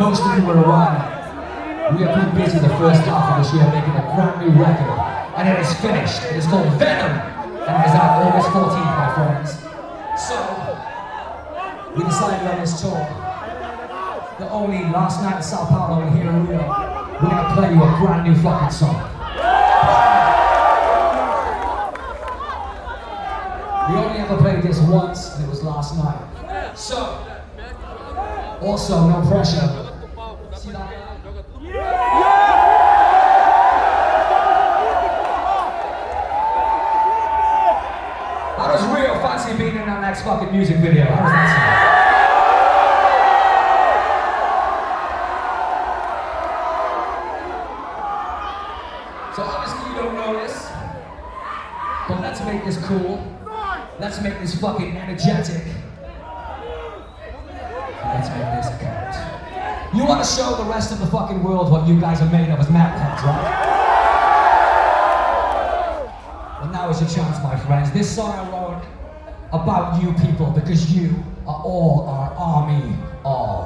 most of you are aware, we have been busy the first half of this year making a brand new record, and it is finished. It is called Venom, and it is out August 14th, my friends. So, we decided on this tour that only last night in Sao Paulo and here in Rio, we're gonna play you a brand new fucking song. We only ever played this once, and it was last night. So, also, no pressure. See that? How does Rio fancy being in our next fucking music video? How does that sound? So obviously you don't know this, but let's make this cool. Let's make this fucking energetic. Let's make this count. You want to show the rest of the fucking world what you guys are made of as metalheads, right? Well, now is your chance, my friends. This song I wrote about you people because you are all our army of